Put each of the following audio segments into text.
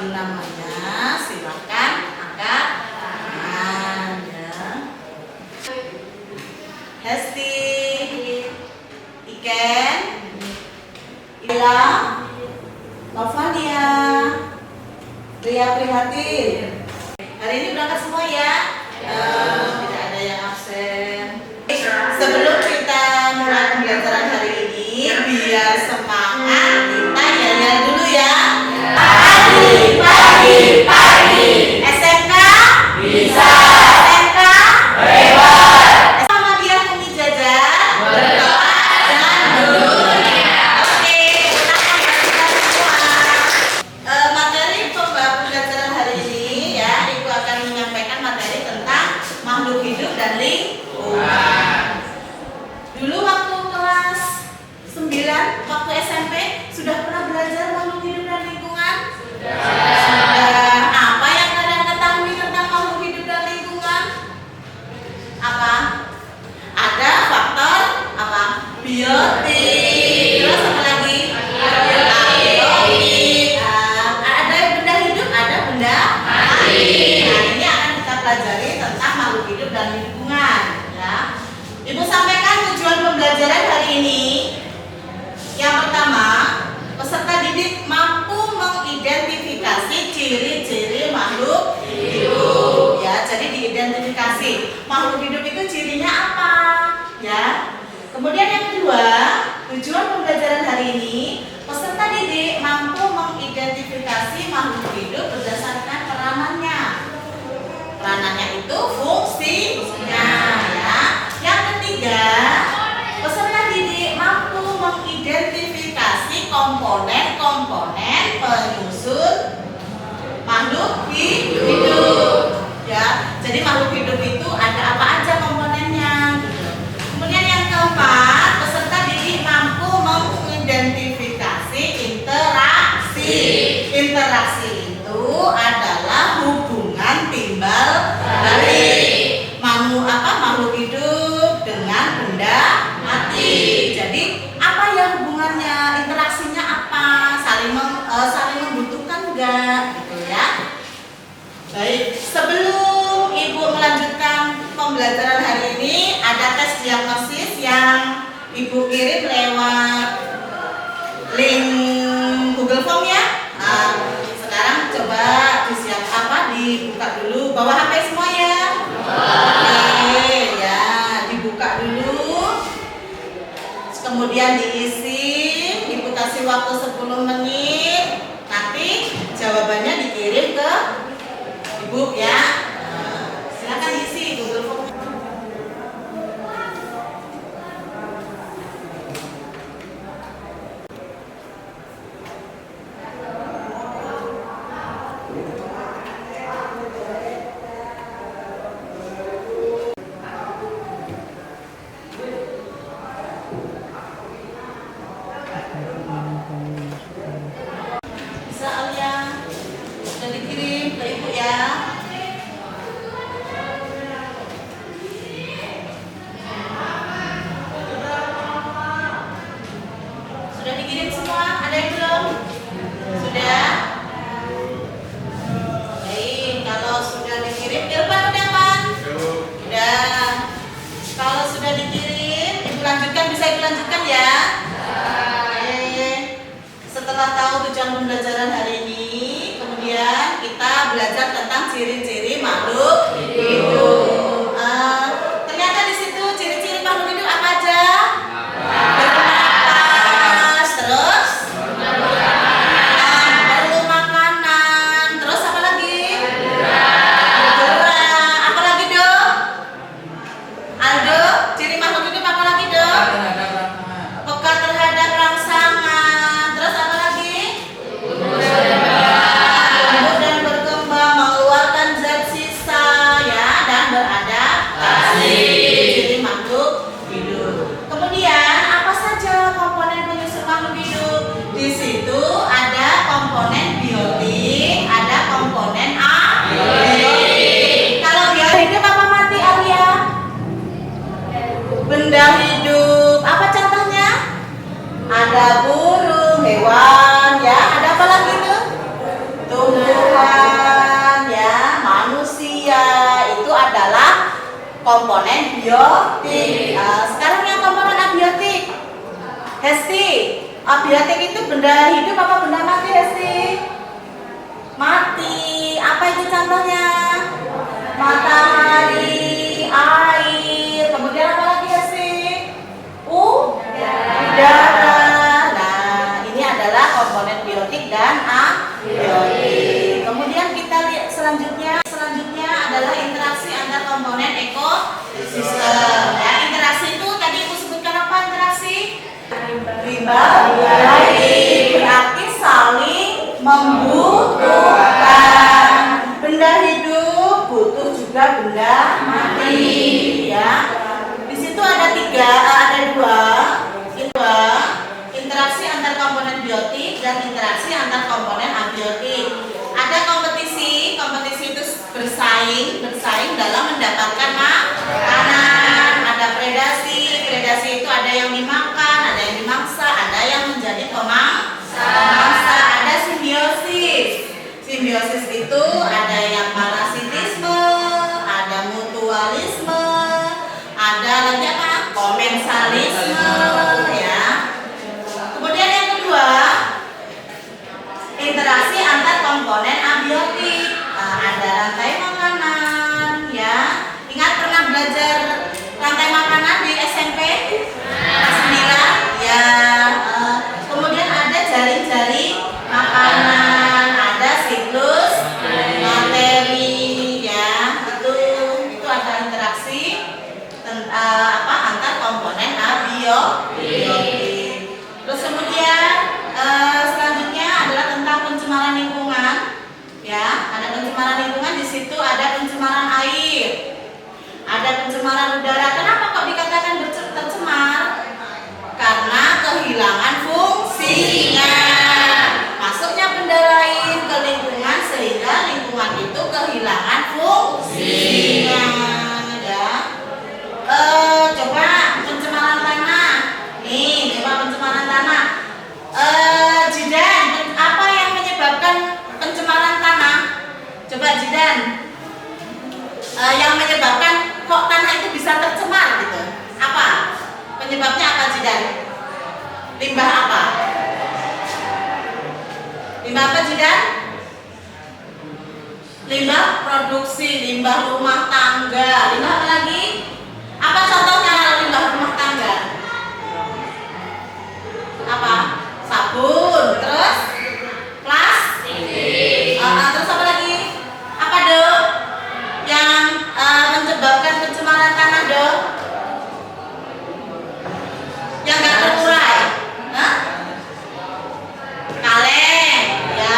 dulu namanya, silakan angkat tangan ya. Hesti, Iken, Ila, Novania, Ria Prihatin. Hari ini berangkat semua ya? Tidak ada yang absen. Sebelum kita mulai pembelajaran hari ini, biar semangat kita yel-yel dulu ya. Pagi, pagi, pagi. SMK bisa. SMK hebat. Sama dia Umi Jaja berdoa dan berdunia. Oke, kita semua. Materi pembelajaran hari ini ya, Ibu akan menyampaikan materi tentang makhluk hidup dan lingkungan. Dulu waktu kelas 9, waktu SMP, sudah pernah belajar makhluk hidup dan lingkungan? Sudah. Apa yang kalian ketahui tentang makhluk hidup dan lingkungan? Apa? Ada faktor apa? Biotik. Terus apa lagi? Abiotik. Ada benda hidup, ada benda mati. Nah, ini akan kita pelajari tentang makhluk hidup dan lingkungan. Ya. Ibu sampaikan tujuan pembelajaran hari ini. Yang pertama, peserta didik mampu mengidentifikasi ciri-ciri makhluk hidup. Ya, jadi diidentifikasi makhluk hidup itu cirinya apa, ya. Kemudian yang kedua, tujuan pembelajaran hari ini, peserta didik mampu mengidentifikasi makhluk hidup berdasarkan peranannya. Peranannya itu fungsinya, ya. Yang ketiga, peserta didik mampu mengidentifikasi komponen-komponen penyusun makhluk hidup. Ya, jadi makhluk hidup itu ada apa aja komponennya. Kemudian yang keempat, peserta didik mampu mengidentifikasi interaksi. Interaksi itu adalah hubungan timbal balik makhluk hidup dengan benda mati. Jadi apa ya hubungannya, interaksinya apa, saling membutuhkan enggak, gitu ya. Baik, sebelum Ibu melanjutkan pembelajaran hari ini, ada tes diagnosis yang Ibu kirim lewat link Google Form ya. Sekarang coba dibuka dulu, bawa HP semua ya. Oke, ya, dibuka dulu. Kemudian diisi, Ibu kasih waktu 10 menit. Nanti jawabannya dikirim ke Ibu ya. Silakan diisi Google Form. Bisa Alia, sudah dikirim ke Ibu ya. Sudah dikirim semua? Ada yang belum? Sudah? Baik, kalau sudah dikirim, Irfan udah kan? Sudah. Kalau sudah dikirim, Ibu lanjutkan, bisa Ibu lanjutkan ya. Setelah tahu tujuan pembelajaran hari ini, kemudian kita belajar tentang ciri-ciri makhluk hidup. Ternyata di situ ciri-ciri makhluk hidup apa aja? Bernapas, terus perlu makanan, terus apa lagi? Bergerak. Apa lagi dok? Aldo, ciri makhluk hidup apa lagi dok? Peka terhadap rangsangan. Terus apa lagi? komponen biotik. Sekarang yang komponen abiotik. Hesti, abiotik itu benda hidup apa benda mati, Hesti? Mati. Apa itu contohnya? Matahari, air, kemudian apa lagi, Hesti? Udara. Nah, ini adalah komponen biotik dan abiotik. Kemudian kita lihat selanjutnya adalah interaksi antar komponen ekosistem. Ya, interaksi itu tadi Ibu sebutkan apa interaksi? Rimba berarti saling membutuhkan. Benda hidup butuh juga benda mati. Ya, di situ ada dua interaksi antar komponen biotik dan interaksi antar komponen abiotik. Ada kompetisi itu bersaing dalam mendapatkan makanan. Ada predasi itu ada yang dimakan, ada yang dimangsa, ada yang menjadi pemangsa. Ada simbiosis itu ada yang parasitisme, ada mutualisme, ada lagi apa? Komensalisme, ya. Kemudian yang kedua, interaksi antar komponen abiotik. Ada rantai makanan, ya. Ingat pernah belajar rantai makanan di SMP? Kelas 9, ya. Kemudian ada jaring-jaring makanan, ada siklus materi, ya. Itu ada interaksi antar komponen abiotik. Terus kemudian selanjutnya adalah tentang pencemaran lingkungan. Ya, ada pencemaran lingkungan, di situ ada pencemaran air, ada pencemaran udara. Kenapa kok dikatakan tercemar? Karena kehilangan fungsinya. Masuknya benda lain ke lingkungan sehingga lingkungan itu kehilangan fungsinya. Ya. Coba pencemaran tanah. Nih, coba pencemaran tanah. Jidan, apa yang menyebabkan pencemaran tanah? Coba Jidan, yang menyebabkan kok tanah itu bisa tercemar gitu. Apa? Penyebabnya apa Jidan? Limbah apa? Limbah apa Jidan? Limbah produksi, limbah rumah tangga. Limbah apa lagi? Apa contohnya limbah rumah tangga? Apa? Sabun, terus plastik. Terus apa lagi? Apa Dok? Yang menyebabkan pencemaran tanah Dok? Yang nggak terurai? Kaleng. Ya,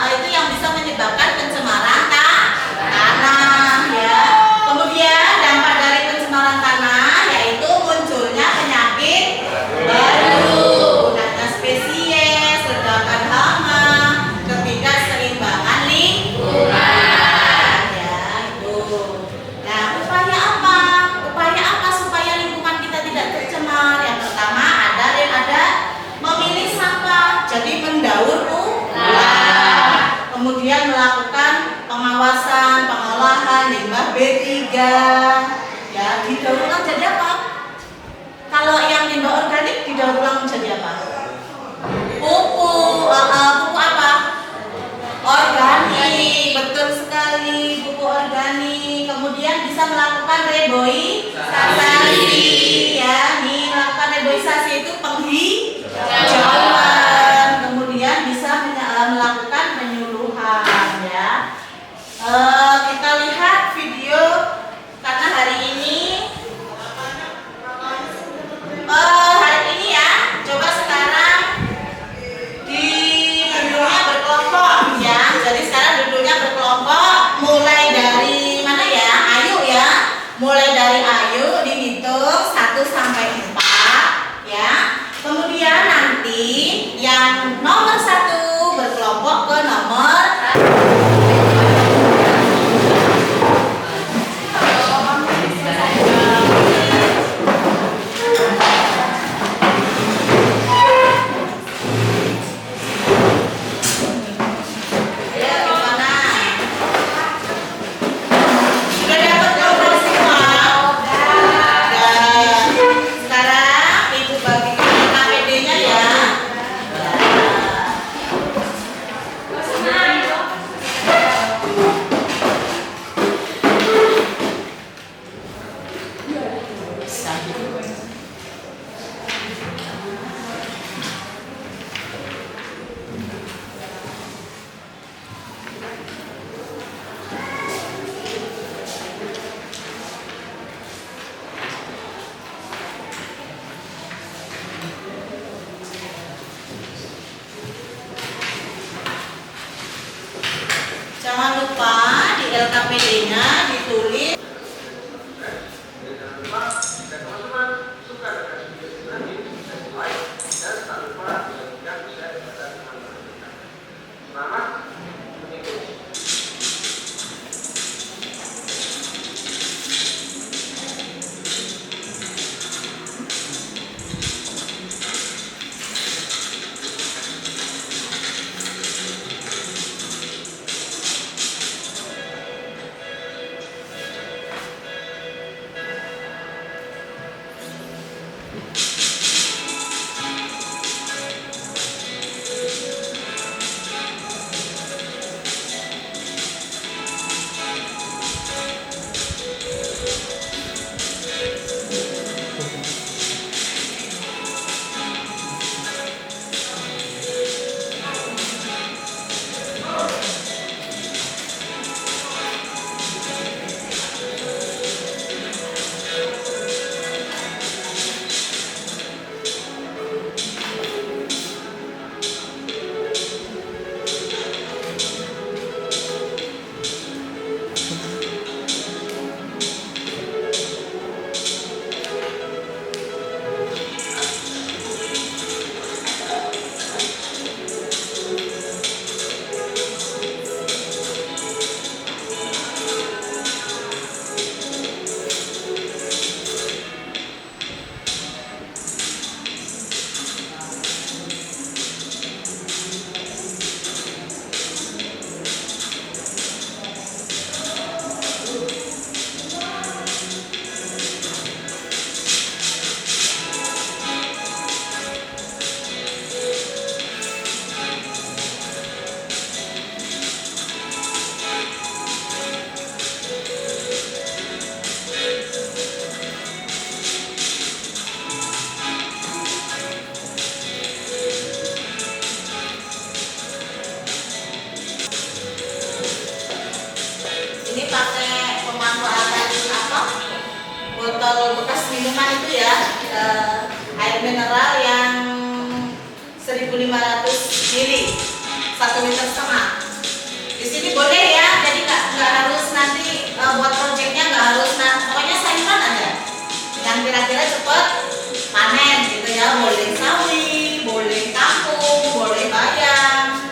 itu yang bisa menyebabkan pencemaran tanah. Ya. Kemudian dampak dari pencemaran tanah yaitu munculnya penyakit baru. Spesies, ledakan hama, ketidakseimbangan lingkungan, ya itu. Nah, upaya apa supaya lingkungan kita tidak tercemar? Yang pertama ada memilih sampah, jadi mendaur ulang. Kemudian melakukan pengawasan, pengolahan limbah B3. Ya, didaur ulang jadi apa? Kalau yang limbah organik didaur ulang menjadi apa? Pupuk apa? Organik, betul sekali, pupuk organik. Kemudian bisa melakukan reboisasi, ya. Nih, melakukan reboisasi itu penghijauan. Kemudian bisa melakukan penyuluhan, ya. Kita lihat video karena hari ini ya. Coba sekarang duduknya berkelompok ya. Jadi sekarang duduknya berkelompok mulai dari mana ya? Ayu ya. Mulai dari Ayu dihitung 1 sampai 4 ya. Kemudian nanti yang nomor 1 berkelompok ke nomor Jangan lupa di LKPD-nya ditulis. Ini pakai pemanfaatan apa? Botol bekas minuman itu ya, air mineral yang 1.500 ml, 1,5 liter. Di sini boleh ya, jadi nggak harus nanti buat projectnya nggak harus, pokoknya sayuran aja yang kira-kira cepet panen gitu ya. Boleh sawi, boleh kangkung, boleh bayam.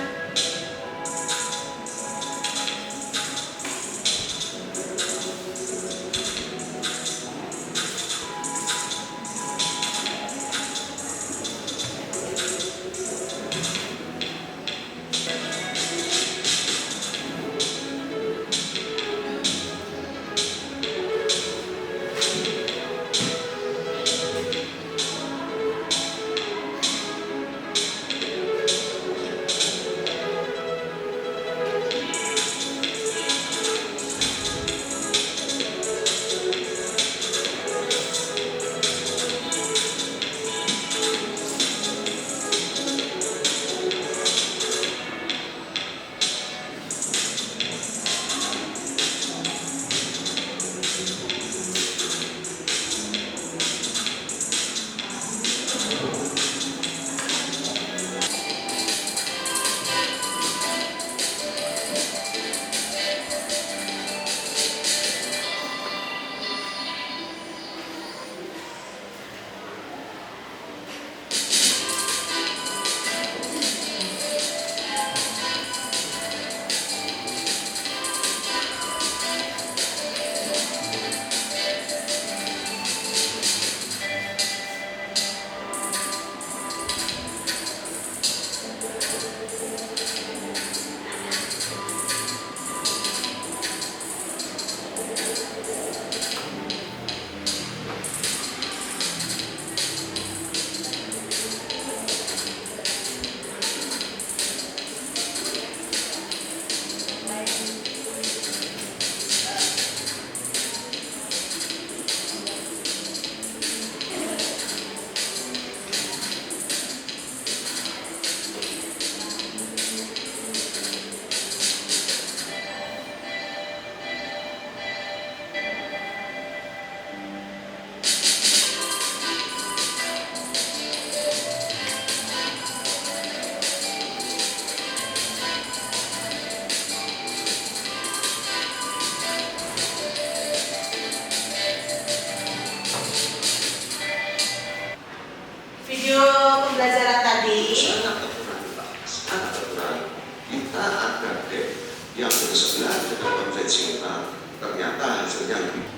yang bersebelah dengan konvensional. Ternyata hasilnya lebih.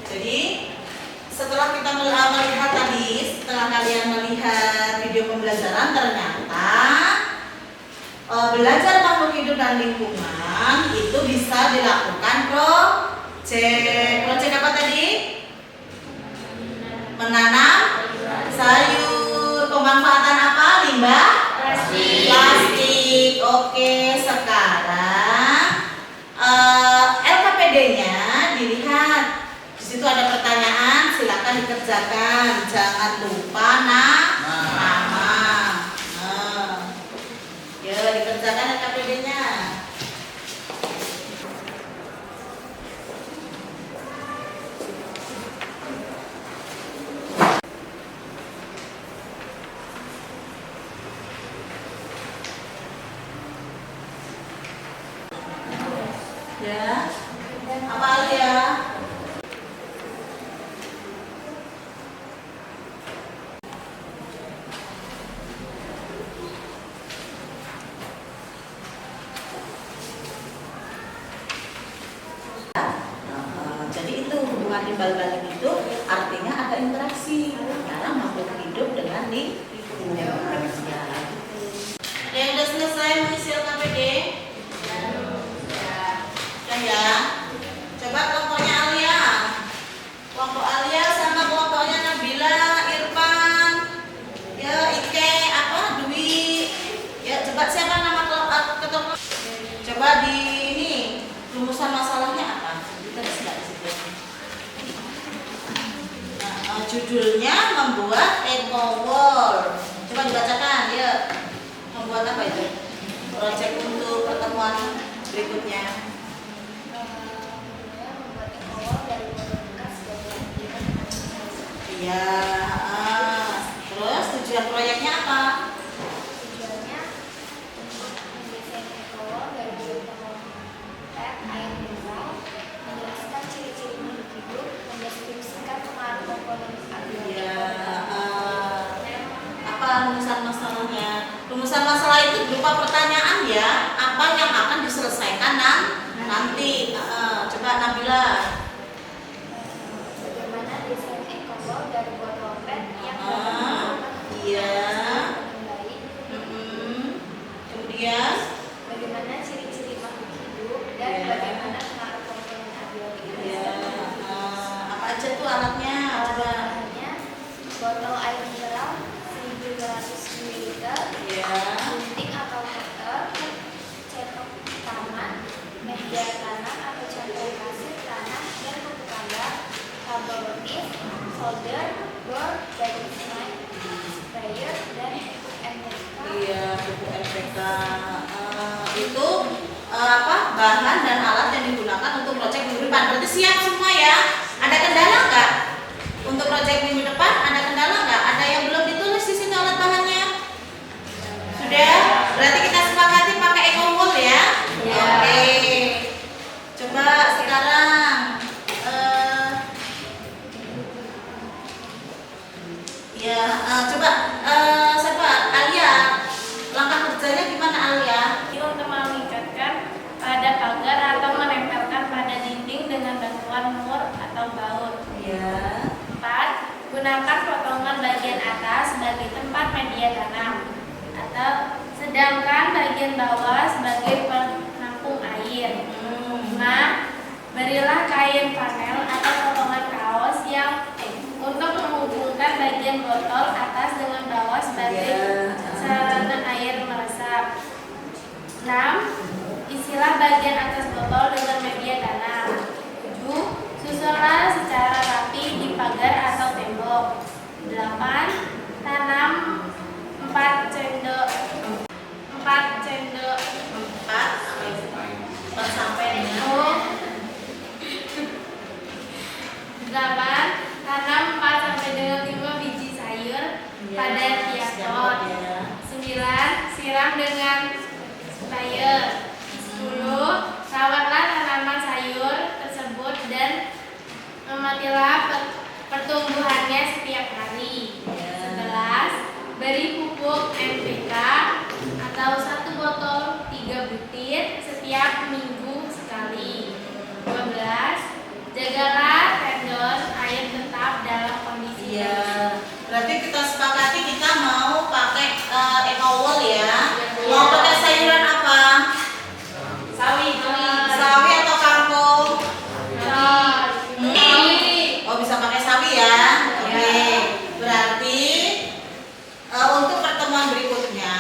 Jadi setelah kita melihat tadi, setelah kalian melihat video pembelajaran, ternyata belajar makhluk hidup dan lingkungan itu bisa dilakukan project apa tadi? Menanam sayur. Pemanfaatan apa? Limbah plastik. Oke, sekarang LKPD-nya dilihat. Di situ ada pertanyaan, silakan dikerjakan. Jangan lupa nama. Ya, dikerjakan LKPD-nya. Ya, apa Alia? Jadi itu hubungan timbal balik itu artinya ada interaksi antara makhluk hidup dengan lingkungan. Ya. Ada yang sudah selesai mengisi LKPD? Ya. Coba kelompoknya Alia. Kelompok Alia sama kelompoknya Nabila, Irfan, ya Ike, Dwi. Ya, coba siapa nama kelompok? Coba di ini rumusan masalahnya apa? Kita di situ. Nah, judulnya membuat eco wall. Coba dibacakan, ya. Membuat apa itu? Proyek untuk pertemuan berikutnya. Ya, terus tujuan proyeknya apa? Tujuannya untuk mendesain eco dari pemotret air mineral, menjelaskan ciri-ciri makhluk hidup, mendeskripsikan pengaruh komponen abiologi. Ya, apa rumusan masalahnya? Rumusan masalah itu berupa pertanyaan ya, apa yang akan diselesaikan nanti. Coba Nabila. Desain eco dari botol PET yang Iya. Kemudian bagaimana ciri-ciri makhluk hidup dan bagaimana pengaruh komponen abiologi. Ya. Apa aja tuh alatnya? Coba. Bahannya botol air mineral 1200 ml, gunting atau cutter, cetok tangan, media tanam atau cangkang pasir tanah dan pupuk kandang, kabel nis, solder, bor, guiding line, sprayer, dan pupuk NPK. Iya, pupuk NPK. Itu bahan dan alat yang digunakan untuk proyek minggu depan. Berarti siap semua ya? Ada kendala nggak? Untuk proyek minggu depan ada kendala nggak? Ada yang belum ditulis di sini alat bahannya? Sudah? Berarti kita sepakati pakai eco-wool ya? Ya. Oke. Coba sekarang coba siapa? Alia. Langkah kerjanya gimana Alia? Untuk mengikat pada pagar atau menempelkan pada dinding dengan bantuan mur atau baut. Ya. 4. Gunakan potongan bagian atas sebagai tempat media tanam atau sedangkan bagian bawah sebagai penampung air. 5. Berilah kain panel atau potongan kaos yang untuk menghubungkan bagian botol atas dengan bawah sebagai sarana air meresap. 6. Isilah bagian atas botol dengan media tanam. 7. Susunlah secara rapi di pagar atau tembok. 8. Tanam 4 cendok 4 sampai dengan 8. Tanam 4 sampai dengan 5 biji sayur pada tiap pot. 9. Siram dengan sprayer. 10. Rawatlah tanaman sayur tersebut dan amatilah pertumbuhannya setiap hari. 11. Beri pupuk NPK atau 1 botol 3 setiap minggu sekali. 12. Jagalah tendon air tetap dalam kondisi Iya. Berarti kita sepakati kita mau pakai ekowol ya. Mau pakai sayuran apa? sawi. Sawi atau kangkung? Sawi. Oh, bisa pakai sawi ya. Oke. Berarti untuk pertemuan berikutnya,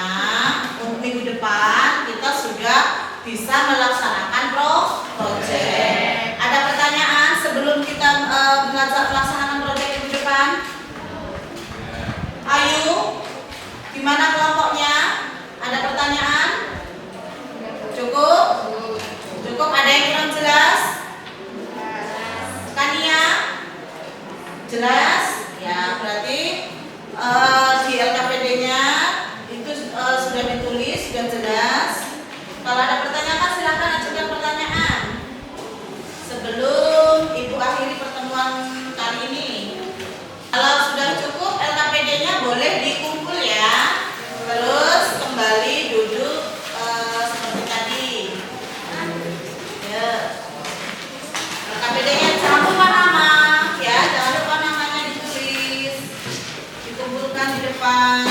untuk minggu depan kita sudah bisa melaksanakan proyek. Ada pertanyaan sebelum kita melaksanakan proyek minggu depan? Ayu, gimana kelompoknya? Ada pertanyaan? Cukup? Cukup. Ada yang kurang jelas? Kania? Jelas? Ya, berarti di LKPD-nya itu sudah ditulis, sudah jelas. Kalau ada pertanyaan silakan ajukan pertanyaan sebelum Ibu akhiri pertemuan kali ini. Kalau sudah cukup LKPD-nya boleh dikumpul ya. Terus kembali duduk seperti tadi. Ya. LKPD-nya jangan lupa nama, ya, jangan lupa namanya ditulis, dikumpulkan di depan.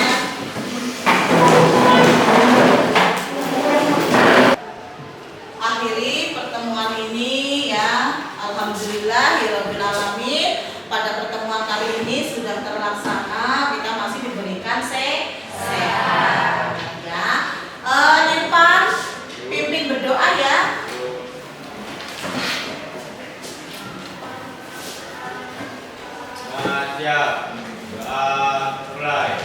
Akhiri pertemuan ini ya. Alhamdulillahirabbil alamin. Pada pertemuan kali ini sudah terlaksana, kita masih diberikan sehat ya. Nyimpan, pimpin berdoa ya. Siap. Doa mulai.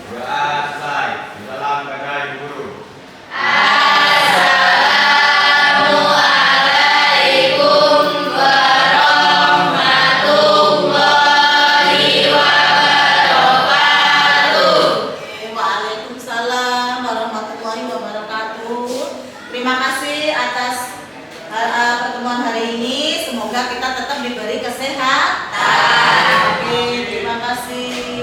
Doa selesai. Salam bagi guru. Waalaikumsalam warahmatullahi wabarakatuh. Terima kasih atas pertemuan hari ini. Semoga kita tetap diberi kesehatan. Oke, terima kasih.